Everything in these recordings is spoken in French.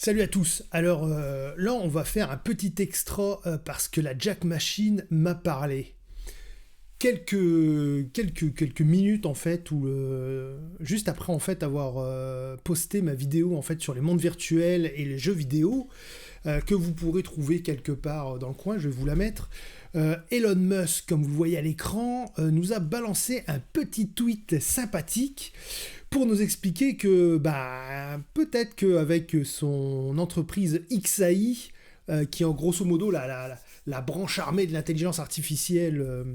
Salut à tous. Alors là, on va faire un petit extra parce que la Jack Machine m'a parlé. Quelques minutes en fait, juste après en fait avoir posté ma vidéo en fait sur les mondes virtuels et les jeux vidéo que vous pourrez trouver quelque part dans le coin, je vais vous la mettre. Elon Musk, comme vous le voyez à l'écran, nous a balancé un petit tweet sympathique pour nous expliquer que peut-être qu'avec son entreprise XAI, qui est en grosso modo la branche armée de l'intelligence artificielle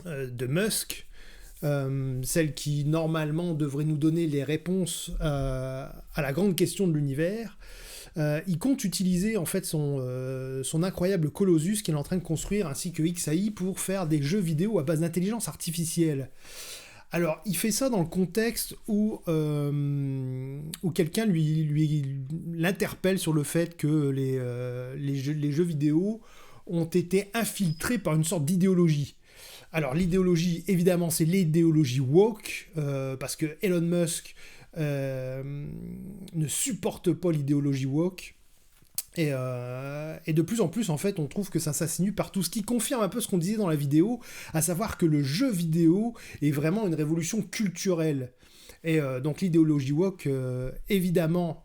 de Musk, celle qui normalement devrait nous donner les réponses à la grande question de l'univers, il compte utiliser en fait son incroyable Colossus qu'il est en train de construire ainsi que XAI pour faire des jeux vidéo à base d'intelligence artificielle. Alors, il fait ça dans le contexte où quelqu'un l'interpelle sur le fait que les jeux vidéo ont été infiltrés par une sorte d'idéologie. Alors, l'idéologie, évidemment, c'est l'idéologie woke, parce que Elon Musk ne supporte pas l'idéologie woke. Et de plus en plus, en fait, on trouve que ça s'insinue partout, ce qui confirme un peu ce qu'on disait dans la vidéo, à savoir que le jeu vidéo est vraiment une révolution culturelle. Et donc l'idéologie woke, évidemment,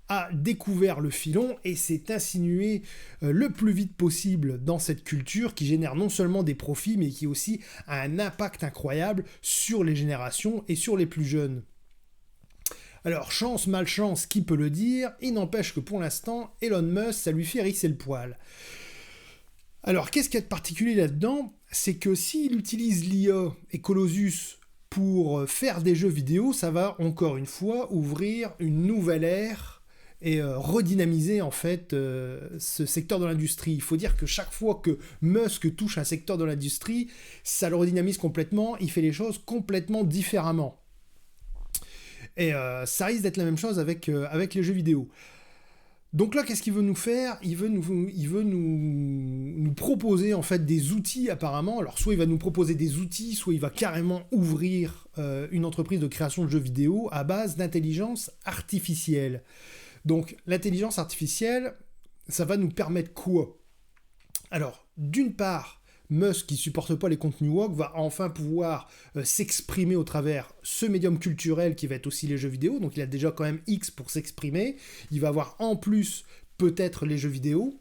a découvert le filon et s'est insinué le plus vite possible dans cette culture qui génère non seulement des profits, mais qui aussi a un impact incroyable sur les générations et sur les plus jeunes. Alors, chance, malchance, qui peut le dire? Il n'empêche que pour l'instant, Elon Musk, ça lui fait hérisser le poil. Alors, qu'est-ce qu'il y a de particulier là-dedans? C'est que s'il utilise l'IA et Colossus pour faire des jeux vidéo, ça va encore une fois ouvrir une nouvelle ère et redynamiser en fait ce secteur de l'industrie. Il faut dire que chaque fois que Musk touche un secteur de l'industrie, ça le redynamise complètement, il fait les choses complètement différemment. Et ça risque d'être la même chose avec les jeux vidéo. Donc là, qu'est-ce qu'il veut nous faire? Il veut nous proposer en fait des outils apparemment. Alors soit il va nous proposer des outils, soit il va carrément ouvrir une entreprise de création de jeux vidéo à base d'intelligence artificielle. Donc l'intelligence artificielle, ça va nous permettre quoi? Alors, d'une part, Musk, qui supporte pas les contenus woke, va enfin pouvoir s'exprimer au travers ce médium culturel qui va être aussi les jeux vidéo. Donc il a déjà quand même X pour s'exprimer. Il va avoir en plus peut-être les jeux vidéo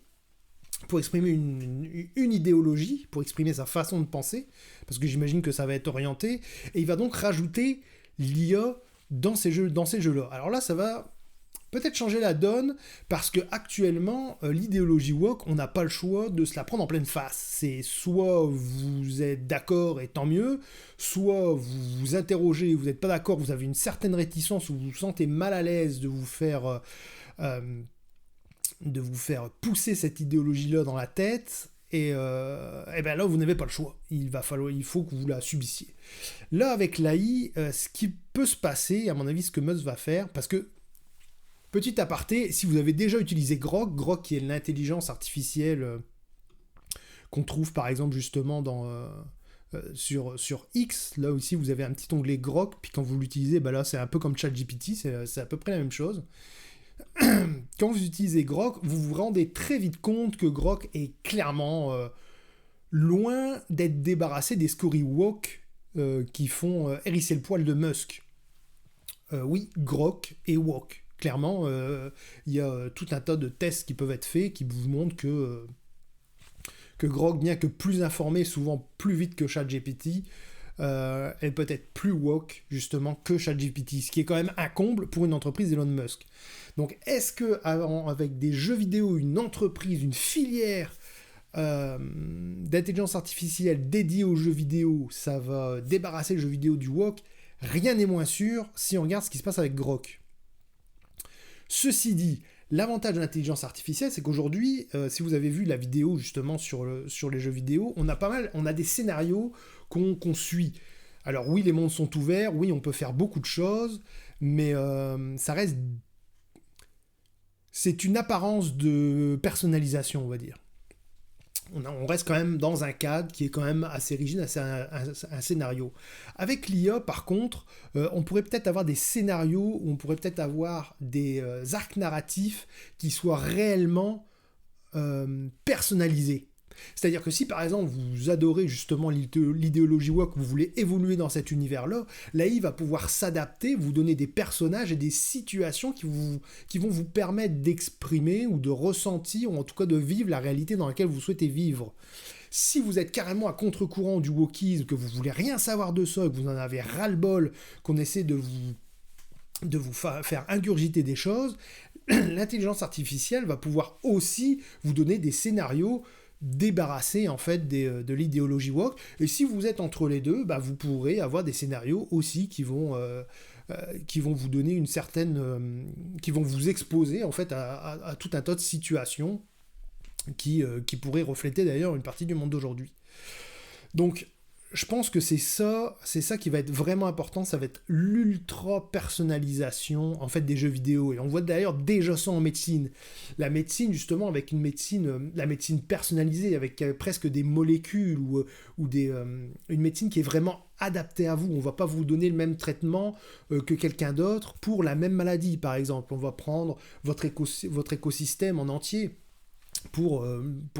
pour exprimer une idéologie, pour exprimer sa façon de penser, parce que j'imagine que ça va être orienté. Et il va donc rajouter l'IA dans ces jeux-là. Alors là, ça va peut-être changer la donne, parce que actuellement l'idéologie woke, on n'a pas le choix de se la prendre en pleine face. C'est soit vous êtes d'accord et tant mieux, soit vous vous interrogez, vous n'êtes pas d'accord, vous avez une certaine réticence ou vous vous sentez mal à l'aise de vous faire pousser cette idéologie-là dans la tête. Et bien là, vous n'avez pas le choix. Il faut que vous la subissiez. Là, avec l'AI, ce qui peut se passer, à mon avis, ce que Musk va faire, parce que petit aparté, si vous avez déjà utilisé Grok qui est l'intelligence artificielle qu'on trouve par exemple justement sur X, là aussi vous avez un petit onglet Grok, puis quand vous l'utilisez, là c'est un peu comme ChatGPT, c'est à peu près la même chose. Quand vous utilisez Grok, vous vous rendez très vite compte que Grok est clairement loin d'être débarrassé des scories woke qui font hérisser le poil de Musk. Oui, Grok est woke. Clairement, il y a tout un tas de tests qui peuvent être faits qui vous montrent que Grok, bien que plus informé, souvent plus vite que ChatGPT, est peut-être plus woke justement que ChatGPT, ce qui est quand même un comble pour une entreprise d'Elon Musk. Donc est-ce que avec des jeux vidéo, une entreprise, une filière d'intelligence artificielle dédiée aux jeux vidéo, ça va débarrasser le jeu vidéo du woke? Rien n'est moins sûr si on regarde ce qui se passe avec Grok. Ceci dit, l'avantage de l'intelligence artificielle, c'est qu'aujourd'hui, si vous avez vu la vidéo justement sur les jeux vidéo, on a des scénarios qu'on suit. Alors oui, les mondes sont ouverts, oui, on peut faire beaucoup de choses, mais ça reste... C'est une apparence de personnalisation, on va dire. on reste quand même dans un cadre qui est quand même assez rigide, assez un scénario. Avec l'IA, par contre, on pourrait peut-être avoir des scénarios où on pourrait peut-être avoir des arcs narratifs qui soient réellement personnalisés. C'est-à-dire que si par exemple vous adorez justement l'idéologie woke, vous voulez évoluer dans cet univers-là, l'AI va pouvoir s'adapter, vous donner des personnages et des situations qui vont vous permettre d'exprimer ou de ressentir, ou en tout cas de vivre la réalité dans laquelle vous souhaitez vivre. Si vous êtes carrément à contre-courant du wokisme, que vous voulez rien savoir de ça, que vous en avez ras-le-bol, qu'on essaie de vous faire ingurgiter des choses, l'intelligence artificielle va pouvoir aussi vous donner des scénarios débarrasser en fait de l'idéologie woke, et si vous êtes entre les deux, bah, vous pourrez avoir des scénarios aussi qui vont vous donner une certaine qui vont vous exposer en fait à tout un tas de situations qui pourraient refléter d'ailleurs une partie du monde d'aujourd'hui. Donc je pense que c'est ça qui va être vraiment important, ça va être l'ultra personnalisation en fait des jeux vidéo. Et on voit d'ailleurs déjà ça en médecine. La médecine justement avec la médecine personnalisée avec presque des molécules ou une médecine qui est vraiment adaptée à vous. On va pas vous donner le même traitement que quelqu'un d'autre pour la même maladie par exemple. On va prendre votre écosystème en entier pour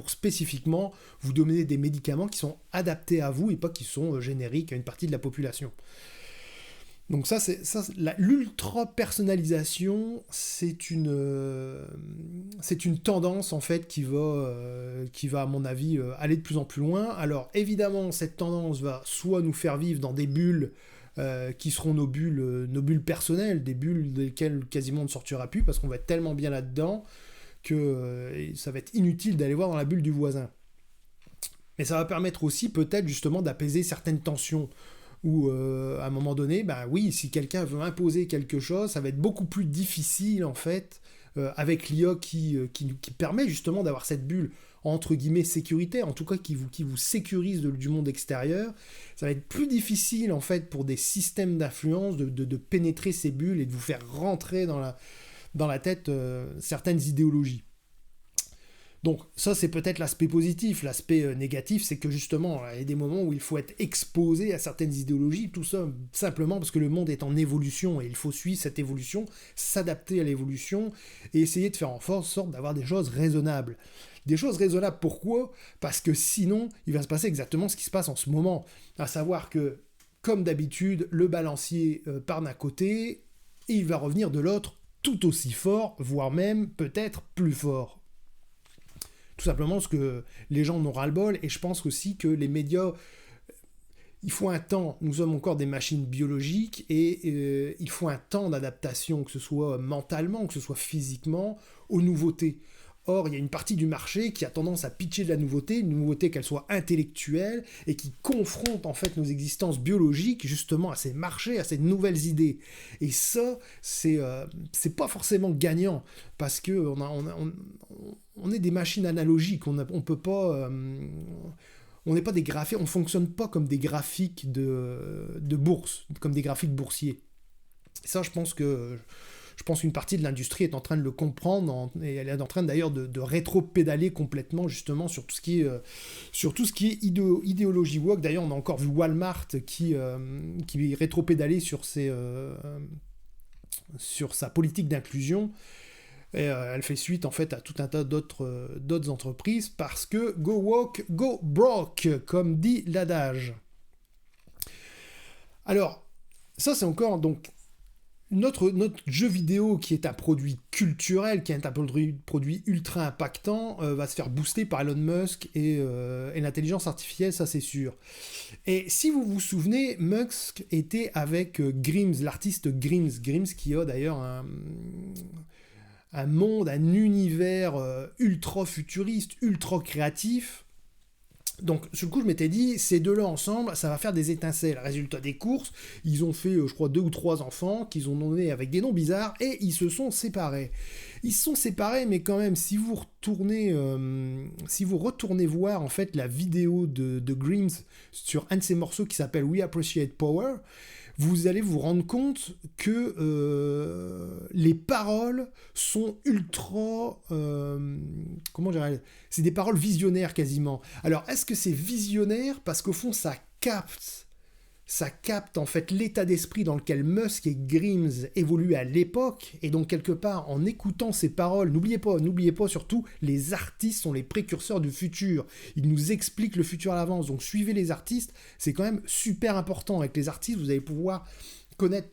spécifiquement vous donner des médicaments qui sont adaptés à vous et pas qui sont génériques à une partie de la population. Donc l'ultra personnalisation, c'est une tendance en fait qui va à mon avis aller de plus en plus loin. Alors évidemment cette tendance va soit nous faire vivre dans des bulles qui seront nos bulles personnelles, des bulles desquelles quasiment on ne sortira plus parce qu'on va être tellement bien là-dedans que ça va être inutile d'aller voir dans la bulle du voisin. Mais ça va permettre aussi peut-être justement d'apaiser certaines tensions, où à un moment donné, bah oui, si quelqu'un veut imposer quelque chose, ça va être beaucoup plus difficile en fait, avec l'IA qui permet justement d'avoir cette bulle entre guillemets sécuritaire, en tout cas qui vous sécurise du monde extérieur. Ça va être plus difficile en fait pour des systèmes d'influence de pénétrer ces bulles et de vous faire rentrer dans la tête certaines idéologies. Donc ça c'est peut-être l'aspect positif. L'aspect négatif c'est que justement il y a des moments où il faut être exposé à certaines idéologies, tout ça simplement parce que le monde est en évolution et il faut suivre cette évolution, s'adapter à l'évolution et essayer de faire en sorte d'avoir des choses raisonnables. Des choses raisonnables pourquoi ? Parce que sinon il va se passer exactement ce qui se passe en ce moment, à savoir que comme d'habitude le balancier part d'un côté et il va revenir de l'autre tout aussi fort, voire même peut-être plus fort. Tout simplement parce que les gens en ont ras-le-bol, et je pense aussi que les médias, il faut un temps, nous sommes encore des machines biologiques, et il faut un temps d'adaptation, que ce soit mentalement, que ce soit physiquement, aux nouveautés. Or, il y a une partie du marché qui a tendance à pitcher de la nouveauté, une nouveauté qu'elle soit intellectuelle, et qui confronte en fait nos existences biologiques justement à ces marchés, à ces nouvelles idées. Et ça, c'est pas forcément gagnant, parce que on est des machines analogiques, on peut pas... on n'est pas des graphiques, on fonctionne pas comme des graphiques de bourse, comme des graphiques boursiers. Et ça, je pense qu'une partie de l'industrie est en train de le comprendre, et elle est en train d'ailleurs de rétro-pédaler complètement justement sur tout ce qui est idéologie woke. D'ailleurs, on a encore vu Walmart qui rétro-pédalait sur sa politique d'inclusion. Et elle fait suite en fait à tout un tas d'autres entreprises parce que go woke, go broke, comme dit l'adage. Alors, ça c'est encore donc notre jeu vidéo qui est un produit culturel, qui est un produit ultra impactant, va se faire booster par Elon Musk et l'intelligence artificielle, ça c'est sûr. Et si vous vous souvenez, Musk était avec Grims, l'artiste Grims qui a d'ailleurs un monde, un univers ultra futuriste, ultra créatif. Donc, sur le coup, je m'étais dit, ces deux-là ensemble, ça va faire des étincelles. Résultat des courses, ils ont fait, je crois, 2 ou 3 enfants qu'ils ont nommés avec des noms bizarres et ils se sont séparés. Ils se sont séparés, mais quand même, si vous retournez voir en fait la vidéo de Grims sur un de ses morceaux qui s'appelle We Appreciate Power, vous allez vous rendre compte que les paroles sont ultra... comment dirais-je ? C'est des paroles visionnaires quasiment. Alors, est-ce que c'est visionnaire parce qu'au fond, ça capte en fait l'état d'esprit dans lequel Musk et Grimes évoluaient à l'époque, et donc quelque part en écoutant ces paroles, n'oubliez pas surtout, les artistes sont les précurseurs du futur, ils nous expliquent le futur à l'avance, donc suivez les artistes, c'est quand même super important. Avec les artistes, vous allez pouvoir connaître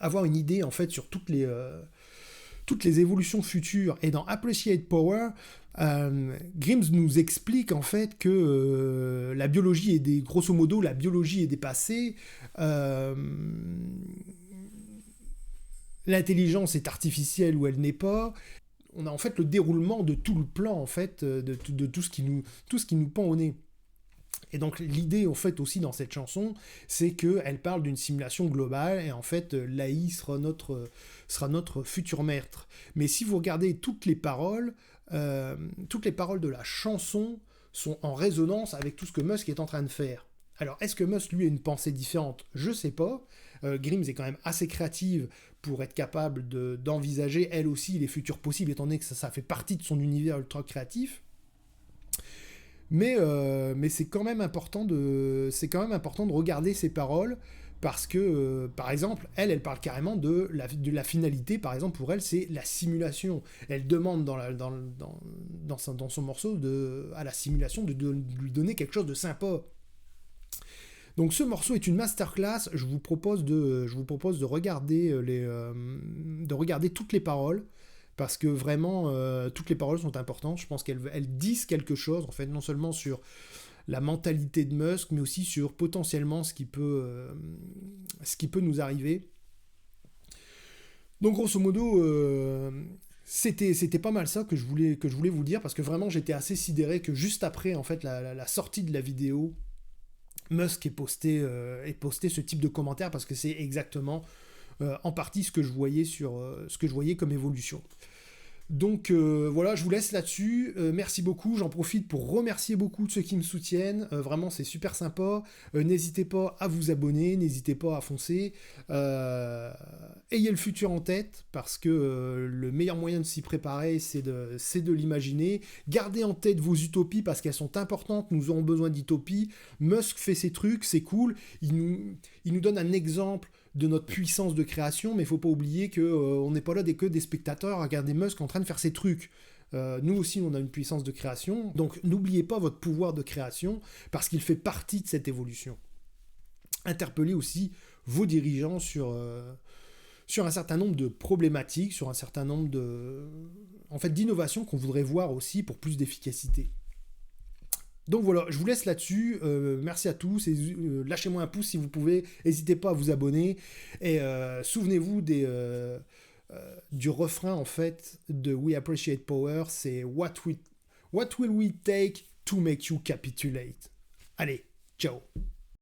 avoir une idée en fait sur toutes les évolutions futures. Et dans Appreciate Power, Grimes nous explique en fait que grosso modo, la biologie est dépassée, l'intelligence est artificielle ou elle n'est pas. On a en fait le déroulement de tout le plan en fait, de tout ce qui nous pend au nez. Et donc l'idée en fait aussi dans cette chanson, c'est qu'elle parle d'une simulation globale et en fait l'AI sera notre futur maître. Mais si vous regardez toutes les paroles de la chanson sont en résonance avec tout ce que Musk est en train de faire. Alors est-ce que Musk lui a une pensée différente ? Je sais pas. Grimes est quand même assez créative pour être capable d'envisager elle aussi les futurs possibles, étant donné que ça fait partie de son univers ultra créatif. Mais c'est quand même important de regarder ces paroles parce que, par exemple, elle parle carrément de la finalité. Par exemple, pour elle, c'est la simulation. Elle demande dans son morceau à la simulation de lui donner quelque chose de sympa. Donc ce morceau est une masterclass. Je vous propose de regarder toutes les paroles. Parce que vraiment, toutes les paroles sont importantes. Je pense qu'elles disent quelque chose, en fait, non seulement sur la mentalité de Musk, mais aussi sur potentiellement ce qui peut nous arriver. Donc, grosso modo, c'était pas mal ça que je voulais vous dire, parce que vraiment, j'étais assez sidéré que juste après, en fait, la sortie de la vidéo, Musk ait posté ce type de commentaire, parce que c'est exactement... en partie ce que je voyais comme évolution. Donc voilà, je vous laisse là-dessus. Merci beaucoup. J'en profite pour remercier beaucoup de ceux qui me soutiennent. Vraiment, c'est super sympa. N'hésitez pas à vous abonner, n'hésitez pas à foncer. Ayez le futur en tête, parce que le meilleur moyen de s'y préparer, c'est de l'imaginer. Gardez en tête vos utopies, parce qu'elles sont importantes. Nous aurons besoin d'utopies. Musk fait ses trucs, c'est cool. Il nous donne un exemple de notre puissance de création, mais il ne faut pas oublier qu'on n'est pas là que des spectateurs à regarder Musk en train de faire ses trucs. Nous aussi, on a une puissance de création, donc n'oubliez pas votre pouvoir de création, parce qu'il fait partie de cette évolution. Interpellez aussi vos dirigeants sur un certain nombre de problématiques, sur un certain nombre d'innovations qu'on voudrait voir aussi pour plus d'efficacité. Donc voilà, je vous laisse là-dessus. Merci à tous. Lâchez-moi un pouce si vous pouvez. N'hésitez pas à vous abonner. Et souvenez-vous du refrain en fait de We Appreciate Power. C'est What will we take to make you capitulate? Allez, ciao.